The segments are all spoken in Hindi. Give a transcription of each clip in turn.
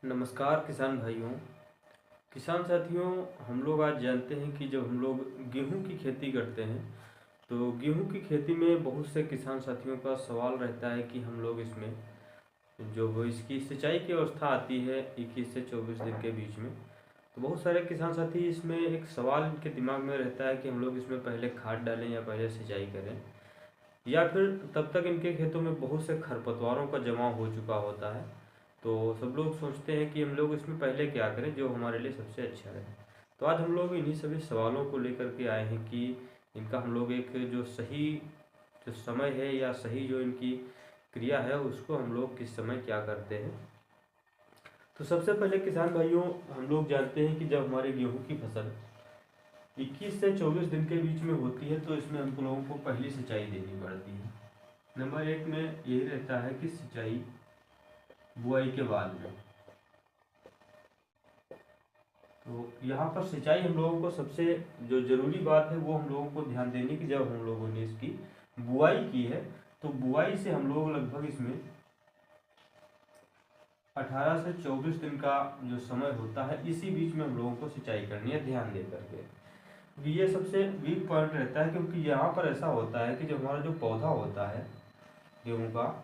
नमस्कार किसान भाइयों, किसान साथियों। हम लोग आज जानते हैं कि जब हम लोग गेहूं की खेती करते हैं तो गेहूं की खेती में बहुत से किसान साथियों का सवाल रहता है कि हम लोग इसमें जो वो इसकी सिंचाई की अवस्था आती है 21 से 24 दिन के बीच में, तो बहुत सारे किसान साथी इसमें एक सवाल इनके दिमाग में रहता है कि हम लोग इसमें पहले खाद डालें या पहले सिंचाई करें, या फिर तब तक इनके खेतों में बहुत से खरपतवारों का जमाव हो चुका होता है। तो सब लोग सोचते हैं कि हम लोग इसमें पहले क्या करें जो हमारे लिए सबसे अच्छा रहे। तो आज हम लोग इन्हीं सभी सवालों को लेकर के आए हैं कि इनका हम लोग एक जो सही जो समय है या सही जो इनकी क्रिया है उसको हम लोग किस समय क्या करते हैं। तो सबसे पहले किसान भाइयों, हम लोग जानते हैं कि जब हमारे गेहूं की फसल 21 से 24 दिन के बीच में होती है तो इसमें हम लोगों को पहली सिंचाई देनी पड़ती है। नंबर एक में यही रहता है कि सिंचाई बुआई के बाद में। तो यहाँ पर सिंचाई हम लोगों को सबसे जो जरूरी बात है वो हम लोगों को ध्यान देनी कि जब हम लोगों ने इसकी बुआई की है तो बुआई से हम लोग लगभग इसमें 18 से 24 दिन का जो समय होता है इसी बीच में हम लोगों को सिंचाई करनी है, ध्यान दे करके। ये सबसे वीक पॉइंट रहता है क्योंकि यहाँ पर ऐसा होता है कि जो हमारा जो पौधा होता है गेहूं का,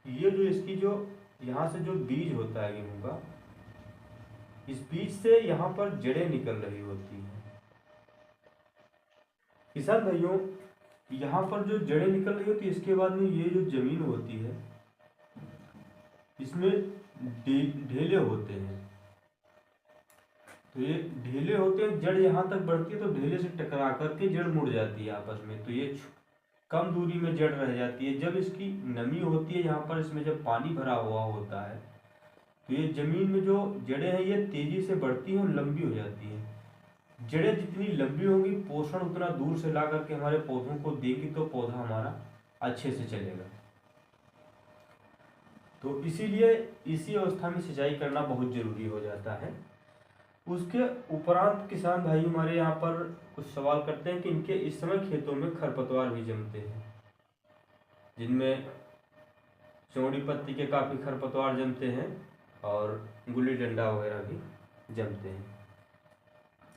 ये जो इसकी जो यहाँ से जो बीज होता है गेहूं का, इस बीज से यहाँ पर जड़ें निकल रही होती हैं। किसान भाइयों, यहाँ पर जो जड़ें निकल रही होती है इसके बाद में ये जो जमीन होती है इसमें ढेले होते हैं। तो ये ढेले होते हैं, जड़ यहाँ तक बढ़ती है तो ढेले से टकरा करके जड़ मुड़ जाती है आपस में, तो ये कम दूरी में जड़ रह जाती है। जब इसकी नमी होती है यहाँ पर, इसमें जब पानी भरा हुआ होता है तो ये जमीन में जो जड़ें हैं ये तेजी से बढ़ती हैं और लंबी हो जाती हैं। जड़ें जितनी लंबी होंगी पोषण उतना दूर से ला करके हमारे पौधों को देगी तो पौधा हमारा अच्छे से चलेगा। तो इसीलिए इसी अवस्था में सिंचाई करना बहुत जरूरी हो जाता है। उसके उपरांत किसान भाई हमारे यहाँ पर कुछ सवाल करते हैं कि इनके इस समय खेतों में खरपतवार भी जमते हैं, जिनमें चौड़ी पत्ती के काफ़ी खरपतवार जमते हैं और गुल्ली डंडा वगैरह भी जमते हैं।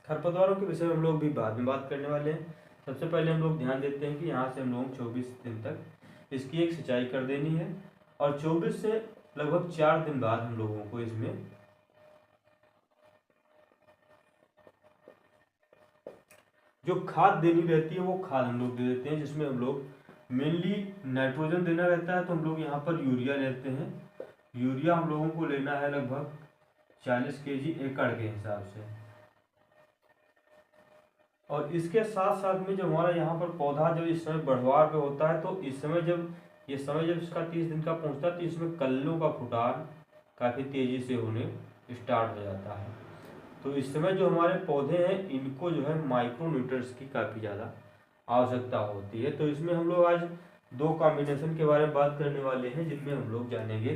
खरपतवारों के विषय में हम लोग भी बाद में बात करने वाले हैं। सबसे पहले हम लोग ध्यान देते हैं कि यहाँ से हम लोग 24 दिन तक इसकी एक सिंचाई कर देनी है और 24 से लगभग 4 दिन बाद हम लोगों को इसमें जो खाद देनी रहती है वो खाद हम लोग दे देते हैं, जिसमें हम लोग मेनली नाइट्रोजन देना रहता है तो हम लोग यहाँ पर यूरिया लेते हैं। यूरिया हम लोगों को लेना है लगभग 40 kg एकड़ के हिसाब से। और इसके साथ साथ में जो हमारा यहाँ पर पौधा जब इस समय बढ़वार पे होता है तो इस समय जब इसका 30 दिन का पहुँचता है तो इसमें कल्लों का फुटान काफ़ी तेज़ी से होने स्टार्ट हो जाता है। तो इस समय जो हमारे पौधे हैं इनको जो है माइक्रो न्यूट्रिएंट्स की काफ़ी ज़्यादा आवश्यकता होती है। तो इसमें हम लोग आज 2 कॉम्बिनेशन के बारे में बात करने वाले हैं, जिनमें हम लोग जानेंगे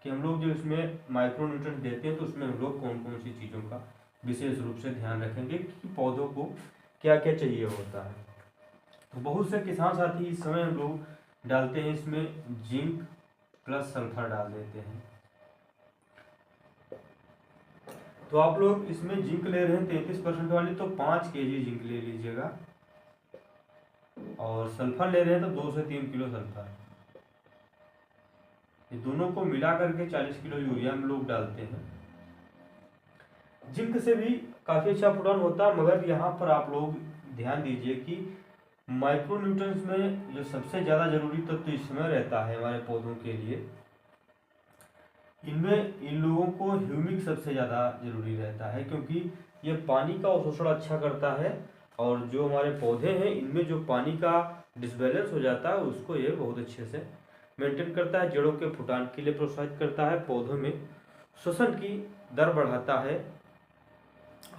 कि हम लोग जो इसमें माइक्रो न्यूट्रिएंट देते हैं तो उसमें हम लोग कौन कौन सी चीज़ों का विशेष रूप से ध्यान रखेंगे कि पौधों को क्या क्या चाहिए होता है। तो बहुत से किसान साथी इस समय हम लोग डालते हैं इसमें जिंक प्लस सल्फर डाल देते हैं। तो आप लोग इसमें जिंक ले रहे हैं 33% वाली तो 5 kg जिंक ले लीजिएगा, और सल्फर ले रहे हैं तो 2 से 3 किलो सल्फर। ये दोनों को मिला करके 40 किलो यूरिया हम लोग डालते हैं। जिंक से भी काफ़ी अच्छा फुटान होता है, मगर यहाँ पर आप लोग ध्यान दीजिए कि माइक्रो न्यूट्रिएंट्स में जो सबसे ज़्यादा जरूरी तत्व इस समय रहता है हमारे पौधों के लिए, इनमें इन लोगों को ह्यूमिक सबसे ज़्यादा जरूरी रहता है, क्योंकि ये पानी का अवशोषण अच्छा करता है और जो हमारे पौधे हैं इनमें जो पानी का डिसबैलेंस हो जाता है उसको ये बहुत अच्छे से मेंटेन करता है। जड़ों के फुटान के लिए प्रोत्साहित करता है, पौधों में श्वसन की दर बढ़ाता है,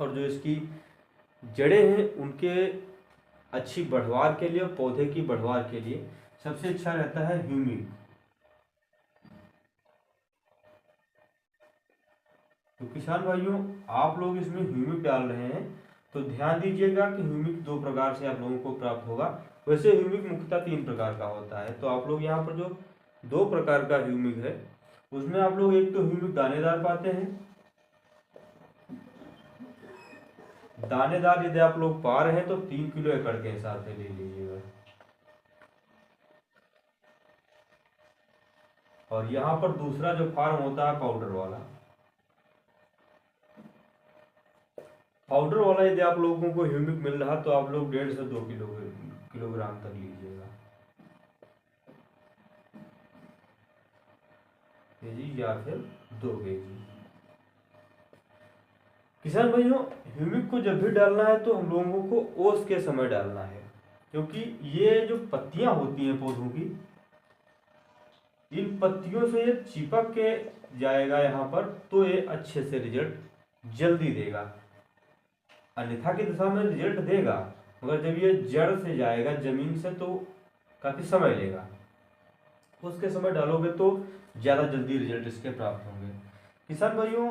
और जो इसकी जड़ें हैं उनके अच्छी बढ़वार के लिए, पौधे की बढ़वार के लिए सबसे अच्छा रहता है ह्यूमिक। तो किसान भाइयों, आप लोग इसमें ह्यूमिक डाल रहे हैं तो ध्यान दीजिएगा कि ह्यूमिक दो प्रकार से आप लोगों को प्राप्त होगा। वैसे ह्यूमिक मुख्यतः तीन प्रकार का होता है, तो आप लोग यहाँ पर जो दो प्रकार का ह्यूमिक है उसमें आप लोग एक तो ह्यूमिक दानेदार पाते हैं। दानेदार यदि आप लोग पा रहे हैं तो 3 किलो एकड़ के हिसाब से ले लीजिएगा। और यहाँ पर दूसरा जो फार्म होता है पाउडर वाला, पाउडर वाला यदि आप लोगों को ह्यूमिक मिल रहा तो आप लोग 1.5 से 2 किलोग्राम तक लीजिएगा केजी, या फिर 2 केजी। किसान भाइयों, ह्यूमिक को जब भी डालना है तो हम लोगों को ओस के समय डालना है, क्योंकि ये जो पत्तियां होती हैं पौधों की, इन पत्तियों से ये चिपक के जाएगा यहाँ पर, तो ये अच्छे से रिजल्ट जल्दी देगा। अन्यथा की दिशा में रिजल्ट देगा, मगर जब ये जड़ से जाएगा जमीन से तो काफी समय लेगा। उसके समय डालोगे तो ज्यादा जल्दी रिजल्ट इसके प्राप्त होंगे। किसान भाइयों,